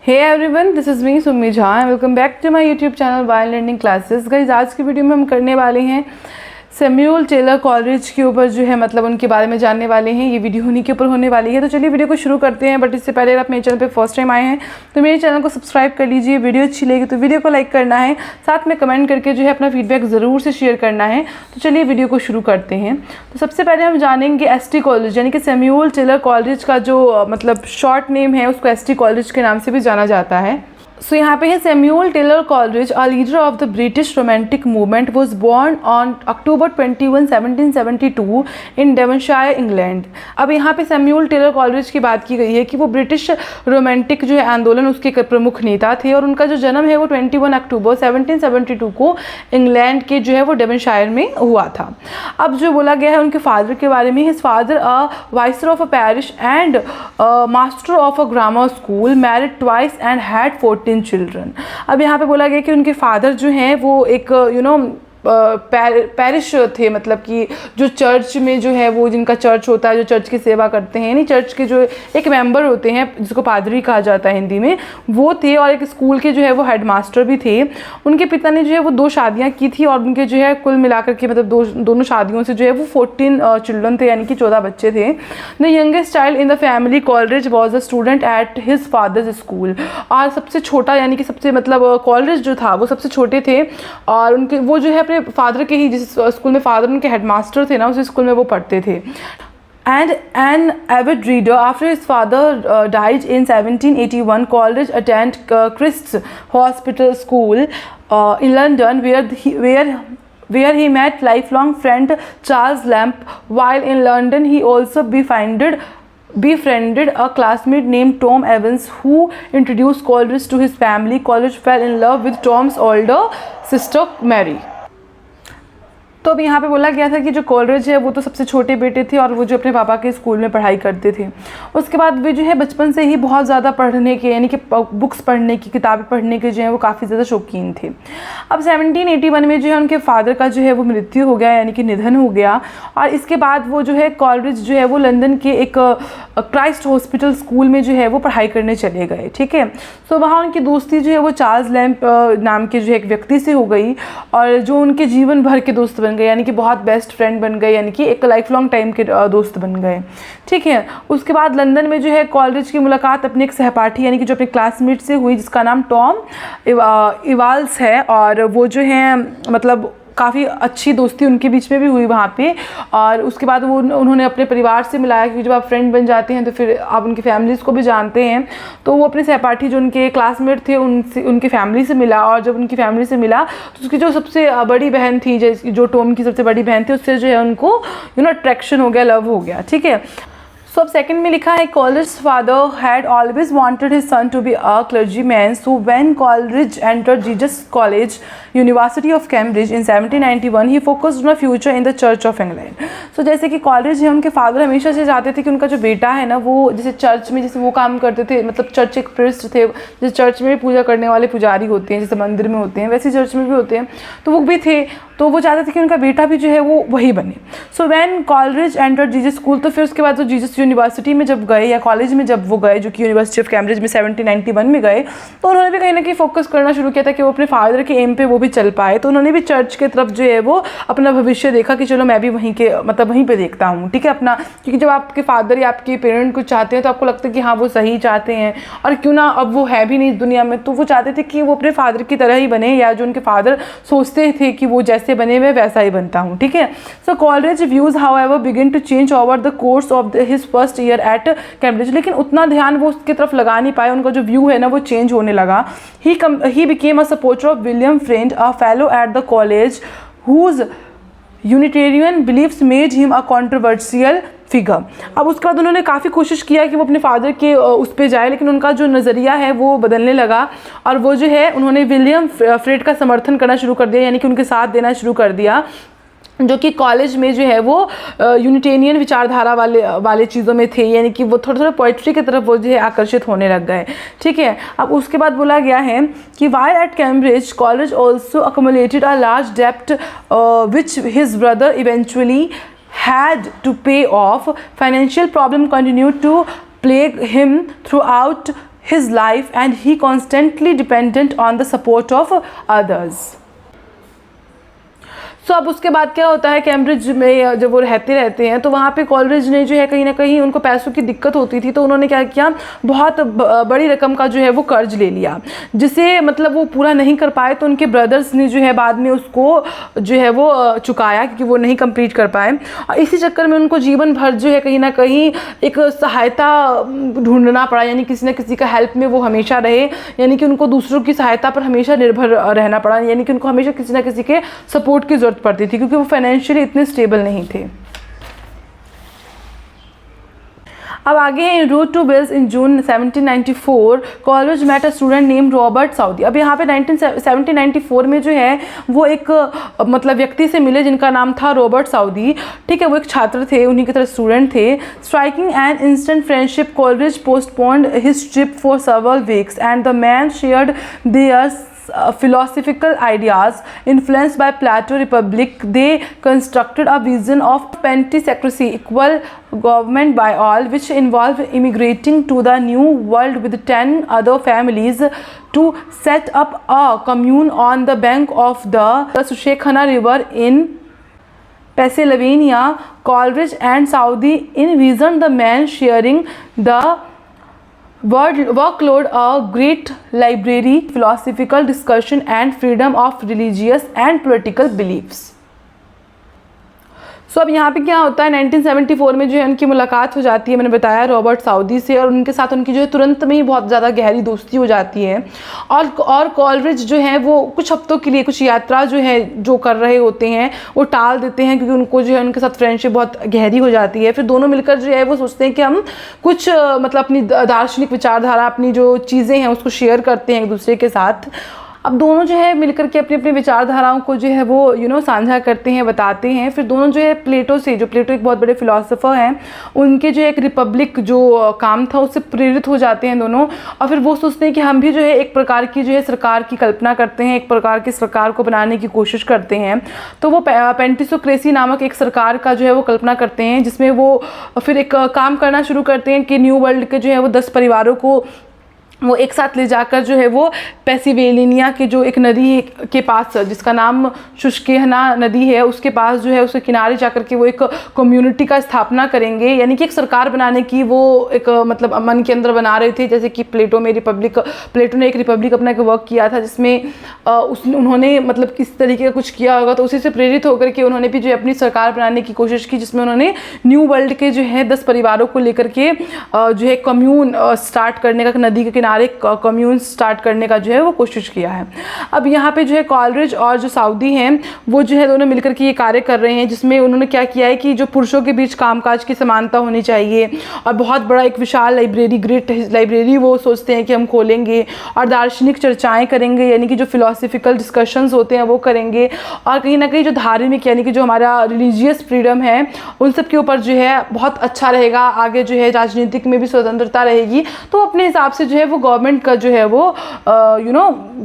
Hey everyone, this is me Summi Jha and welcome back to my YouTube channel wild learning classes. Guys, आज की video में हम करने वाले हैं सैमुअल टेलर कॉलरिज के ऊपर जो है मतलब उनके बारे में जानने वाले हैं। ये वीडियो उन्हीं के ऊपर होने वाली है। तो चलिए वीडियो को शुरू करते हैं। बट इससे पहले अगर आप मेरे चैनल पे फर्स्ट टाइम आए हैं तो मेरे चैनल को सब्सक्राइब कर लीजिए। वीडियो अच्छी लगी तो वीडियो को लाइक करना है, साथ में कमेंट करके जो है अपना फीडबैक ज़रूर से शेयर करना है। तो चलिए वीडियो को शुरू करते हैं। तो सबसे पहले हम जानेंगे एसटी कॉलेज यानी कि सैमुअल टेलर कॉलरिज का जो मतलब शॉर्ट नेम है उसको एसटी कॉलेज के नाम से भी जाना जाता है। सो यहाँ पे है Samuel Taylor Coleridge, a leader of the British romantic movement, was born on October 21, 1772 in Devonshire, England. अब यहाँ पे सैमुअल टेलर कॉलरिज की बात की गई है कि वो ब्रिटिश रोमांटिक जो है आंदोलन उसके प्रमुख नेता थे और उनका जो जन्म है वो 21 अक्टूबर 1772 को इंग्लैंड के जो है वो डेवनशायर में हुआ था। अब जो बोला गया है उनके फादर के बारे में, his father a vicar of a parish and master of a grammar school, married twice and had 14 children. अब यहाँ पे बोला गया कि उनके फादर जो हैं वो एक पैरिश थे, मतलब कि जो चर्च में जो है वो जिनका चर्च होता है, जो चर्च की सेवा करते हैं, यानी चर्च के जो एक मेंबर होते हैं जिसको पादरी कहा जाता है हिंदी में, वो थे। और एक स्कूल के जो है वो हेडमास्टर भी थे। उनके पिता ने जो है वो 2 शादियां की थी और उनके जो है कुल मिलाकर के मतलब दोनों शादियों से जो है वो 14 चिल्ड्रन थे, यानी कि 14 बच्चे थे। The youngest child in the family, Coleridge was a student at his father's school. और सबसे छोटा यानी कि सबसे मतलब कॉलरिज जो था वो सबसे छोटे थे और उनके वो जो है फादर के ही जिस स्कूल में फादर उनके हेडमास्टर थे ना, उस स्कूल में वो पढ़ते थे। And an avid reader, after his father died in 1781, Coleridge attended Christ's Hospital School in London, where he met lifelong friend Charles Lamb. While in London, he also befriended a classmate named Tom Evans, who introduced Coleridge to his family. Coleridge fell in love with Tom's older sister Mary. तो अब यहाँ पे बोला गया था कि जो Coleridge है वो तो सबसे छोटे बेटे थे और वो जो अपने पापा के स्कूल में पढ़ाई करते थे। उसके बाद वे जो है बचपन से ही बहुत ज़्यादा पढ़ने के यानी कि बुक्स पढ़ने की, किताबें पढ़ने के जो है वो काफ़ी ज़्यादा शौकीन थे। अब 1781 में जो है उनके फादर का जो है वो मृत्यु हो गया, यानी कि निधन हो गया। और इसके बाद वो जो है कॉलरिज जो है वो लंदन के एक क्राइस्ट हॉस्पिटल स्कूल में जो है वो पढ़ाई करने चले गए। ठीक है, तो वहाँ उनकी दोस्ती जो है वो चार्ल्स लैम्प नाम के जो है एक व्यक्ति से हो गई और जो उनके जीवन भर के दोस्त बन गए, यानी कि बहुत बेस्ट फ्रेंड बन गए, यानी कि एक लाइफ लॉन्ग टाइम के दोस्त बन गए। ठीक है, उसके बाद लंदन में जो है कॉलरिज की मुलाकात अपने एक सहपाठी यानी कि जो अपने क्लासमेट से हुई जिसका नाम टॉम इवाल्स है। और वो जो है मतलब काफ़ी अच्छी दोस्ती उनके बीच में भी हुई वहाँ पे। और उसके बाद वो उन्होंने अपने परिवार से मिलाया, क्योंकि जब आप फ्रेंड बन जाते हैं तो फिर आप उनकी फैमिलीज़ को भी जानते हैं। तो वो अपने सहपाठी जो उनके क्लासमेट थे उनकी फैमिली से मिला और जब उनकी फैमिली से मिला तो उसकी जो सबसे बड़ी बहन थी, जो टॉम की सबसे बड़ी बहन थी, उससे जो है उनको अट्रैक्शन हो गया, लव हो गया। ठीक है, सो अब सेकंड में लिखा है Coleridge's father had always wanted his son to be a clergyman. So when Coleridge entered Jesus College, University of Cambridge in 1791, he focused on a future in the Church of England. So जैसे कि Coleridge है, उनके father हमेशा से चाहते थे कि उनका जो बेटा है ना वो जैसे चर्च में जैसे वो काम करते थे, मतलब चर्च एक प्रिस्ट थे, जैसे चर्च में भी पूजा करने वाले पुजारी होते हैं, जैसे मंदिर में होते हैं वैसे चर्च में भी होते हैं, तो वो भी थे। तो वो चाहते थे कि उनका बेटा भी जो है वो वही बने। So when Coleridge entered Jesus school, तो फिर उसके बाद तो जीसस यूनिवर्सिटी में जब गए या कॉलेज में जब वो गए, जो कि यूनिवर्सिटी ऑफ कैम्ब्रिज में 1791 में गए, तो उन्होंने भी कहीं ना कहीं फोकस करना शुरू किया था कि वो अपने फादर के एम पे वो भी चल पाए। तो उन्होंने भी चर्च के तरफ जो है वो अपना भविष्य देखा कि चलो मैं भी वहीं पे देखता हूँ। ठीक है, अपना, क्योंकि जब आपके फादर या आपके पेरेंट कुछ चाहते हैं तो आपको लगता है कि हाँ वो सही चाहते हैं, और क्यों ना अब वो है भी नहीं इस दुनिया में, तो वो चाहते थे कि वो अपने फादर की तरह ही बने, या जो उनके फादर सोचते थे कि वो जैसे बने मैं वैसा ही बनता हूँ। ठीक है, so Coleridge views however begin to change over the course of his first year at Cambridge, लेकिन उतना ध्यान वो उसकी तरफ लगा नहीं पाए, उनका जो व्यू है ना वो चेंज होने लगा। He became a supporter of William Frend, a fellow at the college, whose Unitarian beliefs made him a controversial figure. अब उसके बाद उन्होंने काफ़ी कोशिश किया कि वो अपने फादर के उस पर जाए, लेकिन उनका जो नज़रिया है वो बदलने लगा और वो जो है उन्होंने विलियम फ्रेड का समर्थन करना शुरू कर दिया, यानी कि उनके साथ देना शुरू कर दिया, जो कि कॉलेज में जो है वो यूनिटेरियन विचारधारा वाले चीज़ों में थे, यानी कि वो थोड़ा पोइट्री की तरफ वो जो है आकर्षित होने लग गए। ठीक है, अब उसके बाद बोला गया है कि while at Cambridge college also accumulated a large डेप्ट which his brother eventually had to pay off. Financial problem continued to plague him throughout his life and he constantly dependent on the support of others. सो अब उसके बाद क्या होता है, Cambridge में जब वो रहते हैं तो वहाँ पे कॉलरिज ने जो है कहीं ना कहीं उनको पैसों की दिक्कत होती थी, तो उन्होंने क्या किया, बहुत बड़ी रकम का जो है वो कर्ज ले लिया, जिसे मतलब वो पूरा नहीं कर पाए। तो उनके ब्रदर्स ने जो है बाद में उसको जो है वो चुकाया, क्योंकि वो नहीं कंप्लीट कर पाए। और इसी चक्कर में उनको जीवन भर जो है कहीं ना कहीं एक सहायता ढूंढना पड़ा, यानी किसी न किसी का हेल्प में वो हमेशा रहे, यानी कि उनको दूसरों की सहायता पर हमेशा निर्भर रहना पड़ा, यानी कि उनको हमेशा किसी न किसी के सपोर्ट की पड़ती थी, क्योंकि वो फाइनेंशियली इतने स्टेबल नहीं थे। अब आगे हैं, in road to Wales in June 1794 Coleridge met a student name Robert Southey. अब यहाँ पे 1794 में जो है वो एक मतलब व्यक्ति से मिले जिनका नाम था रॉबर्ट साउदी, ठीक है। वो एक छात्र थे, उन्हीं की तरह स्टूडेंट थे। Striking an instant friendship, Coleridge postponed his trip for several weeks and the man shared their philosophical ideas. Influenced by Plato Republic, they constructed a vision of plutocracy, equal government by all, which involved immigrating to the new world with 10 other families to set up a commune on the bank of the Susquehanna River in Pennsylvania. Coleridge and Southey envisioned the man sharing the workload, a great library, philosophical discussion and freedom of religious and political beliefs. सो अब यहाँ पे क्या होता है, 1974 में जो है उनकी मुलाकात हो जाती है, मैंने बताया, रॉबर्ट साउदी से, और उनके साथ उनकी जो है तुरंत में ही बहुत ज़्यादा गहरी दोस्ती हो जाती है। और कॉलरिज जो है वो कुछ हफ्तों के लिए कुछ यात्रा जो है जो कर रहे होते हैं वो टाल देते हैं, क्योंकि उनको जो है उनके साथ फ्रेंडशिप बहुत गहरी हो जाती है। फिर दोनों मिलकर जो है वो सोचते हैं कि हम कुछ मतलब अपनी दार्शनिक विचारधारा, अपनी जो चीज़ें हैं उसको शेयर करते हैं एक दूसरे के साथ। अब दोनों जो है मिलकर के अपनी अपनी विचारधाराओं को जो है वो साझा करते हैं, बताते हैं। फिर दोनों जो है प्लेटो एक बहुत बड़े फिलोसोफर हैं, उनके जो एक रिपब्लिक जो काम था उससे प्रेरित हो जाते हैं दोनों। और फिर वो सोचते हैं कि हम भी जो है एक प्रकार की जो है सरकार की कल्पना करते हैं, एक प्रकार की सरकार को बनाने की कोशिश करते हैं। तो वो पेंटिसोक्रेसी नामक एक सरकार का जो है वो कल्पना करते हैं, जिसमें वो फिर एक काम करना शुरू करते हैं कि न्यू वर्ल्ड के जो है वो 10 परिवारों को वो एक साथ ले जाकर जो है वो पेंसिल्वेनिया के जो एक नदी के पास, जिसका नाम सुस्क्वेहना नदी है, उसके पास जो है उसके किनारे जाकर के वो एक कम्युनिटी का स्थापना करेंगे, यानी कि एक सरकार बनाने की वो एक मतलब मन के अंदर बना रहे थे। जैसे कि प्लेटो ने एक रिपब्लिक अपना एक वर्क किया था, जिसमें उन्होंने मतलब किस तरीके का कुछ किया होगा, तो उसी से प्रेरित होकर के उन्होंने भी जो है अपनी सरकार बनाने की कोशिश की, जिसमें उन्होंने न्यू वर्ल्ड के जो है 10 परिवारों को लेकर के जो है कम्यून स्टार्ट करने का, नदी के किनारे कम्यून स्टार्ट करने का जो है वो कोशिश किया है। अब यहाँ पे जो है कॉलरिज और जो साउदी हैं वो जो है दोनों मिलकर के ये कार्य कर रहे हैं, जिसमें उन्होंने क्या किया है कि जो पुरुषों के बीच कामकाज की समानता होनी चाहिए, और बहुत बड़ा एक विशाल लाइब्रेरी, ग्रेट लाइब्रेरी वो सोचते हैं कि हम खोलेंगे, और दार्शनिक चर्चाएं करेंगे, यानी कि जो फिलोसफिकल डिस्कशंस होते हैं वो करेंगे, और कहीं ना कहीं जो धार्मिक यानी कि जो हमारा रिलीजियस फ्रीडम है उन सब के ऊपर जो है बहुत अच्छा रहेगा। आगे जो है राजनीतिक में भी स्वतंत्रता रहेगी। तो अपने हिसाब से जो है वो गवर्नमेंट का जो है वो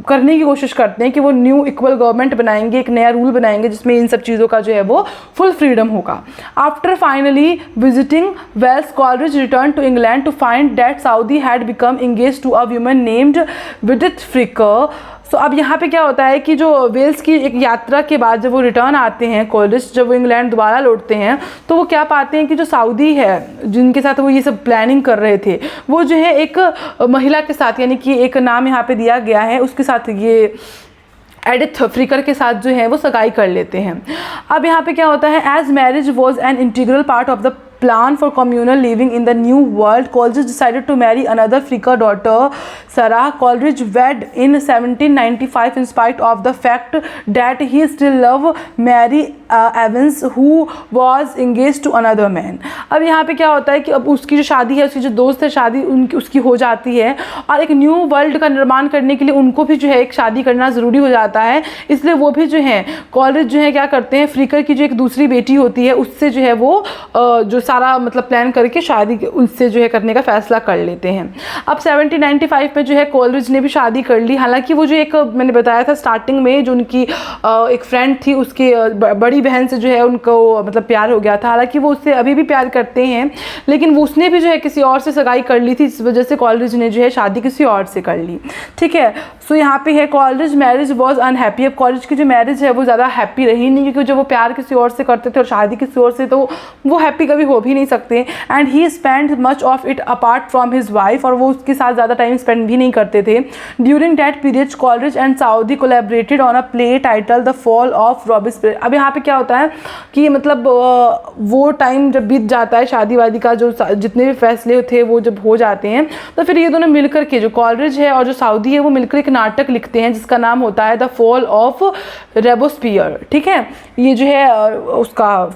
करने की कोशिश करते हैं कि वो न्यू इक्वल गवर्नमेंट बनाएंगे, एक नया रूल बनाएंगे जिसमें इन सब चीज़ों का जो है वो फुल फ्रीडम होगा। After finally visiting Wales, Coleridge return to England to find that Southey had become engage to a woman named Edith Fricker. So अब यहाँ पे क्या होता है कि जो वेल्स की एक यात्रा के बाद जब वो रिटर्न आते हैं, कॉलरिज जब वो इंग्लैंड दोबारा लौटते हैं, तो वो क्या पाते हैं कि जो साउदी है जिनके साथ वो ये सब प्लानिंग कर रहे थे, वो जो है एक महिला के साथ, यानी कि एक नाम यहाँ पे दिया गया है, उसके साथ ये एडिथ फ्रिकर के साथ जो है वो सगाई कर लेते हैं। अब यहाँ पे क्या होता है, as marriage was an integral part of the plan for communal living in the new world, Coleridge decided to marry another Fricker daughter, Sarah. Coleridge wed in 1795 in spite of the fact that he still loved Mary Evans, who was engaged to another man. अब यहाँ पे क्या होता है कि अब उसकी जो शादी है, उसकी जो दोस्त है, शादी उसकी हो जाती है, और एक न्यू वर्ल्ड का निर्माण करने के लिए उनको भी जो है एक शादी करना ज़रूरी हो जाता है। इसलिए वो भी जो है कॉलरिज जो है क्या करते हैं, फ्रिकर की जो एक दूसरी बेटी होती है उससे जो है वो जो सारा मतलब प्लान करके शादी उससे जो है करने का फ़ैसला कर लेते हैं। अब 1795 में जो है कॉलरिज ने भी शादी कर ली। हालांकि वो जो एक मैंने बताया था स्टार्टिंग में, जो उनकी एक फ्रेंड थी उसकी बड़ी बहन से जो है उनको मतलब प्यार हो गया था। हालांकि वो उससे अभी भी प्यार करते हैं, लेकिन वो उसने भी जो है किसी और से सगाई कर ली थी, इस वजह से कॉलरिज ने जो है शादी किसी और से कर ली। ठीक है, सो यहाँ पे है कॉलरिज मैरिज वॉज अनहैप्पी। अब कॉलरिज की जो मैरिज है वो ज़्यादा हैप्पी रही नहीं, क्योंकि जब वो प्यार किसी और से करते थे और शादी किसी और से, तो वो हैप्पी कभी हो भी नहीं सकते। And he spend much of it apart from his wife, और वो उसके साथ ज़्यादा टाइम स्पेंड भी नहीं करते थे। During that period Coleridge and Southey collaborated on a play title the fall of Robespierre. अब यहाँ पे क्या होता है कि मतलब वो टाइम जब बीत जाता है शादी वादी का, जो जितने भी फैसले थे वो जब हो जाते हैं, तो फिर ये दोनों मिलकर के, जो कॉलरिज है और जो साउदी है, वो मिलकर एक नाटक लिखते हैं जिसका नाम होता है द फॉल ऑफ रोबेस्पियर। ठीक है, ये जो है उसका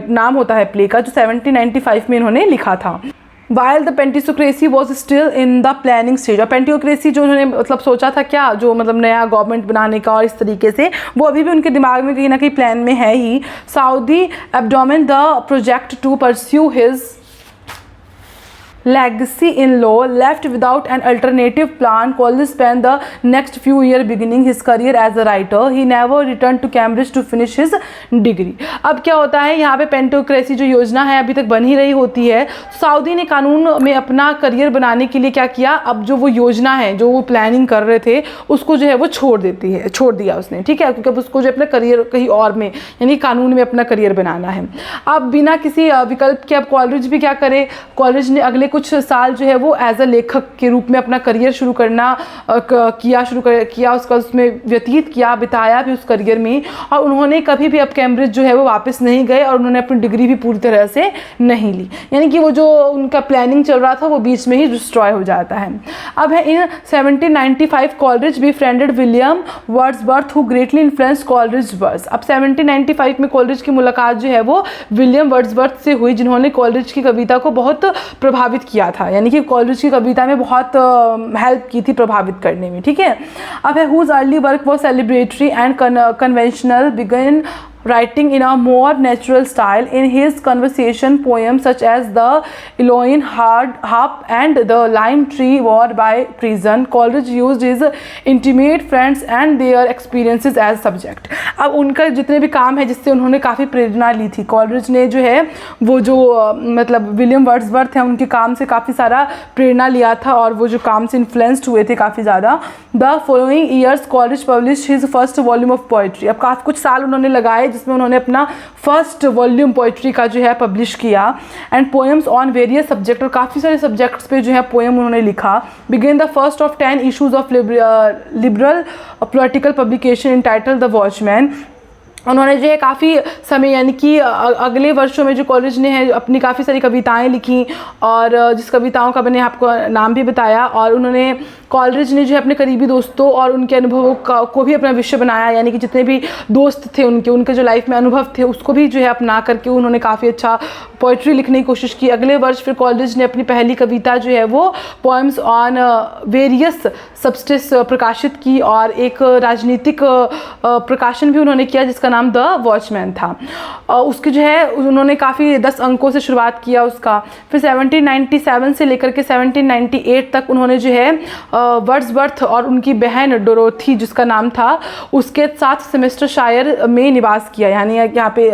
नाम होता है प्ले का, जो 1795 में इन्होंने लिखा था। While the पेंटिसोक्रेसी was still in the planning stage, और पेंटियोक्रेसी जो उन्होंने मतलब सोचा था क्या, जो मतलब नया गवर्नमेंट बनाने का और इस तरीके से, वो अभी भी उनके दिमाग में कहीं ना कहीं प्लान में है ही। Southey abandoned the project to pursue his legacy in law, left without an alternative plan. Collins spent the next few years beginning his career as a writer. He never returned to Cambridge to finish his degree. अब क्या होता है यहाँ पे, पेंटियोक्रेसी जो योजना है अभी तक बन ही रही होती है। साउदी ने कानून में अपना करियर बनाने के लिए क्या किया, अब जो वो योजना है जो वो प्लानिंग कर रहे थे उसको जो है वो छोड़ दिया उसने। ठीक है, क्योंकि अब उसको जो अपना करियर कहीं और में, यानी कानून में अपना करियर बनाना है। अब बिना किसी विकल्प के अब कॉलरिज भी क्या करे, कॉलरिज ने अगले कुछ साल जो है वो एज अ लेखक के रूप में अपना करियर शुरू किया, उसका उसमें व्यतीत किया, बिताया भी उस करियर में। और उन्होंने कभी भी अब कैम्ब्रिज जो है वो वापस नहीं गए, और उन्होंने अपनी डिग्री भी पूरी तरह से नहीं ली, यानी कि वो जो उनका प्लानिंग चल रहा था वो बीच में ही डिस्ट्रॉय हो जाता है। अब है in 1795 Coleridge befriended William Wordsworth who greatly influenced Coleridge verse. अब 1795 में कॉलरिज की मुलाकात जो है वो विलियम वर्ड्सवर्थ से हुई, जिन्होंने कॉलरिज की कविता को बहुत प्रभावित किया था, यानी कि कॉलरिज की कविता में बहुत हेल्प की थी प्रभावित करने में। ठीक है, अब है whose early work was celebratory and conventional, began writing in a more natural style. In his conversation poems such as the Elohim Harp and the Lime Tree War by Prison, Coleridge used his intimate friends and their experiences as subject. अब उनका जितने भी काम है जिससे उन्होंने काफ़ी प्रेरणा ली थी, कॉलरिज ने जो है वो जो मतलब विलियम वर्ड्सवर्थ हैं उनके काम से काफ़ी सारा प्रेरणा लिया था, और वो जो काम से इन्फ्लुएंस्ड हुए थे काफ़ी ज़्यादा। The following years Coleridge publish his first volume of poetry. अब काफ़ी कुछ साल उन्होंने लगाए जिसमें उन्होंने अपना फर्स्ट वॉल्यूम पोइट्री का जो है पब्लिश किया। And poems on various subject, और काफ़ी सारे सब्जेक्ट्स पे जो है पोएम उन्होंने लिखा। Begin the first of 10 issues of liberal political publication entitled the watchman. उन्होंने जो है काफ़ी समय, यानी कि अगले वर्षों में जो कॉलेज ने है अपनी काफ़ी सारी कविताएं लिखी, और जिस कविताओं का मैंने आपको नाम भी बताया। और उन्होंने कॉलरिज ने जो है अपने करीबी दोस्तों और उनके अनुभवों को भी अपना विषय बनाया, यानी कि जितने भी दोस्त थे उनके जो लाइफ में अनुभव थे उसको भी जो है अपना करके उन्होंने काफ़ी अच्छा पोइट्री लिखने की कोशिश की। अगले वर्ष फिर कॉलरिज ने अपनी पहली कविता जो है वो पोएम्स ऑन वेरियस सब्सटेंस प्रकाशित की, और एक राजनीतिक प्रकाशन भी उन्होंने किया जिसका नाम द वॉचमैन था। उसके जो है उन्होंने काफ़ी 10 अंकों से शुरुआत किया उसका। फिर 1797 से लेकर के 1798 तक उन्होंने जो है वर्ड्सवर्थ और उनकी बहन डोरोथी जिसका नाम था उसके साथ सेमेस्टरशायर में निवास किया, यानी यहाँ पे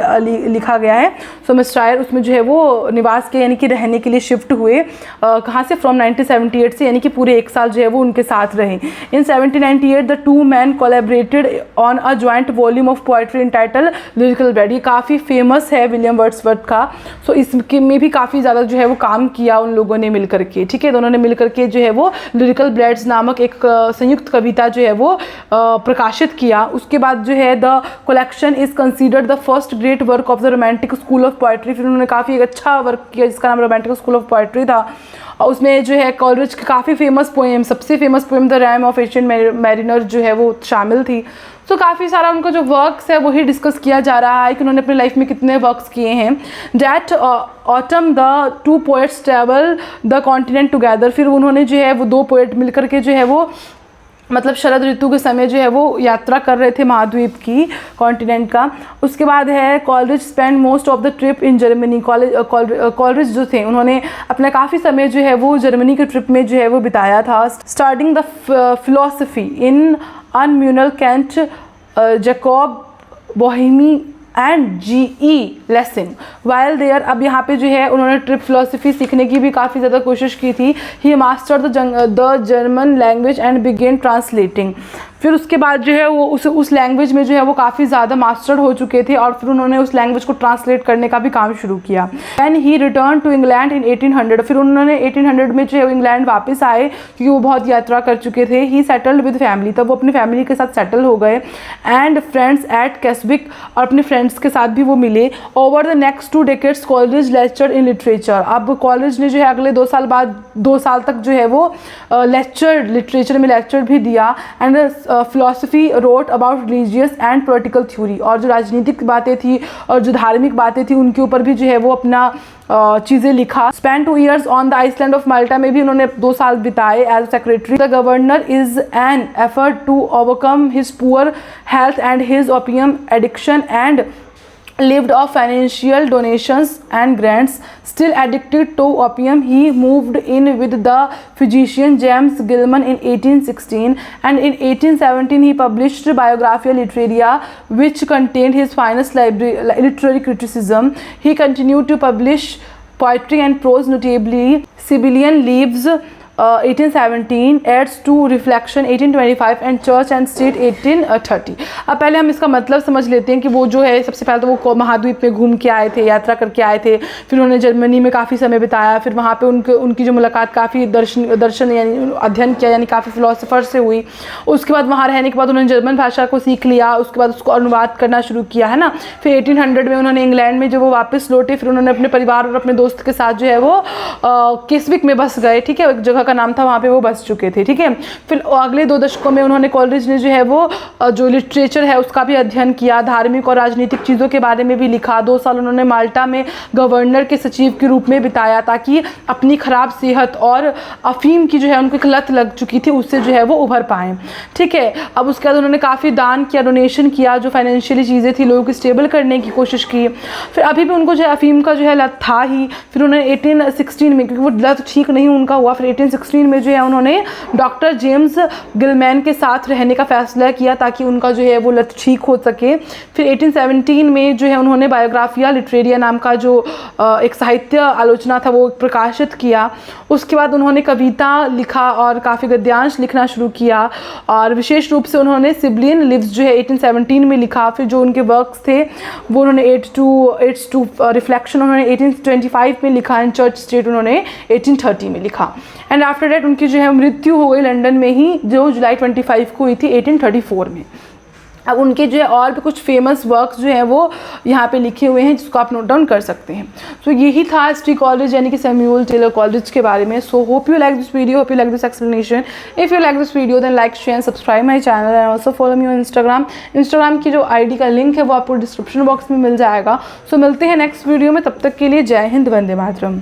लिखा गया है सेमेस्टरशायर, उसमें जो है वो निवास किया, यानी कि रहने के लिए शिफ्ट हुए। कहाँ से, फ्रॉम 1978 से, यानी कि पूरे 1 साल जो है वो उनके साथ रहे। In 1798 the two man collaborated on a joint volume of poetry entitled lyrical ballads. ये काफ़ी फेमस है विलियम वर्ड्सवर्थ का, सो इसके में भी काफ़ी ज़्यादा जो है वो काम किया उन लोगों ने मिल करके। ठीक है, दोनों ने मिल करके जो है वो लिरिकल ब्लड्स नामक एक संयुक्त कविता जो है वो प्रकाशित किया। उसके बाद जो है the collection is considered the first great work of the romantic school of poetry. फिर उन्होंने काफ़ी एक अच्छा वर्क किया जिसका नाम रोमांटिक स्कूल ऑफ पोइट्री था, और उसमें जो है कॉलरिज की काफ़ी फेमस पोएम, सबसे famous poem the rhyme of Asian mariner जो है वो शामिल थी। तो काफ़ी सारा उनका जो वर्क्स है वही डिस्कस किया जा रहा है कि उन्होंने अपनी लाइफ में कितने वर्क्स किए हैं। That autumn the two poets travel the continent together. फिर उन्होंने जो है वो 2 पोएट मिलकर के जो है वो मतलब शरद ऋतु के समय जो है वो यात्रा कर रहे थे महाद्वीप की, कॉन्टिनेंट का। उसके बाद है Coleridge spend most of the trip in Germany. Coleridge जो थे उन्होंने अपना काफ़ी समय जो है वो जर्मनी के ट्रिप में जो है वो बिताया था। Starting the philosophy in Immanuel Kant, Jacob Boehme and G.E. Lessing while there. अब यहाँ पे जो है उन्होंने ट्रिप फिलोसफी सीखने की भी काफ़ी ज़्यादा कोशिश की थी। He master the German language and began translating. फिर उसके बाद जो है वो उस लैंग्वेज में जो है वो काफ़ी ज़्यादा मास्टर्ड हो चुके थे और फिर उन्होंने उस लैंग्वेज को ट्रांसलेट करने का भी काम शुरू किया। And he return to England in 1800। फिर उन्होंने 1800 में जो है इंग्लैंड वापस आए क्योंकि वो बहुत यात्रा कर चुके थे। ही सेटल्ड विद फैमिली, तब वो अपनी फैमिली के साथ सेटल हो गए। एंड फ्रेंड्स एट कैस्विक, और अपने फ्रेंड्स के साथ भी वो मिले। Over the next 2 decades college lecture in literature. अब कॉलेज ने जो है अगले 2 साल तक जो है वो लिटरेचर में लेक्चर भी दिया। And philosophy wrote about religious and political theory, और जो राजनीतिक बातें थी और जो धार्मिक बातें थी उनके ऊपर भी जो है वो अपना चीज़ें लिखा। Spend 2 years on the island of Malta में भी उन्होंने 2 साल बिताए as secretary. The governor is an effort to overcome his poor health and his opium addiction and lived off financial donations and grants. Still addicted to opium, he moved in with the physician James Gilman in 1816, and in 1817 he published Biographia Literaria, which contained his finest literary criticism. He continued to publish poetry and prose, notably Sibylline Leaves 1817, Aids to Reflection 1825 and Church and State 1830। अब पहले हम इसका मतलब समझ लेते हैं कि वो जो है सबसे पहले तो वो महाद्वीप में घूम के आए थे, यात्रा करके आए थे। फिर उन्होंने जर्मनी में काफ़ी समय बिताया। फिर वहाँ पे उनकी जो मुलाकात काफ़ी दर्शन यानी अध्ययन किया, यानी काफ़ी फिलोसफर से हुई। उसके बाद वहाँ रहने के बाद उन्होंने जर्मन भाषा को सीख लिया। उसके बाद उसको अनुवाद करना शुरू किया, है ना। फिर 1800 में उन्होंने इंग्लैंड में जब वो वापस लौटे, फिर उन्होंने अपने परिवार और अपने दोस्त के साथ जो है वो केस्विक में बस गए, ठीक है। एक जगह का नाम था, वहाँ पे वो बस चुके थे, ठीक है। फिर अगले 2 दशकों में उन्होंने कॉलेज ने जो है वो जो लिटरेचर है उसका भी अध्ययन किया, धार्मिक और राजनीतिक चीज़ों के बारे में भी लिखा। 2 साल उन्होंने माल्टा में गवर्नर के सचिव के रूप में बिताया ताकि अपनी ख़राब सेहत और अफीम की जो है उनको एक लत लग चुकी थी उससे जो है वो उभर पाएँ, ठीक है। अब उसके बाद उन्होंने काफ़ी दान किया, डोनेशन किया, जो फाइनेंशियली चीज़ें थी लोगों की स्टेबल करने की कोशिश की। फिर अभी भी उनको जो है अफीम का जो है लत था ही। फिर उन्होंने 1816 में, क्योंकि वो लत ठीक नहीं उनका हुआ, फिर 1816 में जो है उन्होंने डॉक्टर जेम्स गिलमैन के साथ रहने का फैसला किया ताकि उनका जो है वो लत ठीक हो सके। फिर 1817 में जो है उन्होंने बायोग्राफिया लिटरेरिया नाम का जो एक साहित्य आलोचना था वो प्रकाशित किया। उसके बाद उन्होंने कविता लिखा और काफ़ी गद्यांश लिखना शुरू किया, और विशेष रूप से उन्होंने सिबलियन लिव्स जो है 1817 में लिखा। फिर जो उनके वर्क्स थे वो उन्होंने एड्स टू रिफ्लेक्शन उन्होंने 1825 में लिखा, एंड चर्च स्टेट उन्होंने 1830 में लिखा। एंड आफ्टर डेट उनकी जो है मृत्यु हो गई लंदन में ही, जो जुलाई 25 को हुई थी 1834 में। अब उनके जो है और भी कुछ फेमस वर्क्स जो हैं वो यहाँ पे लिखे हुए हैं जिसको आप नोट डाउन कर सकते हैं। सो यही था एसटी कॉलेज यानी कि सैमुअल टेलर कॉलेज के बारे में। So hope you like this video, hope you like this explanation. If you like this video then like share and subscribe my channel and also follow me on Instagram की जो ID का link है वो आपको description box में मिल जाएगा। सो मिलते हैं नेक्स्ट वीडियो में, तब तक के लिए जय हिंद, वंदे मातरम।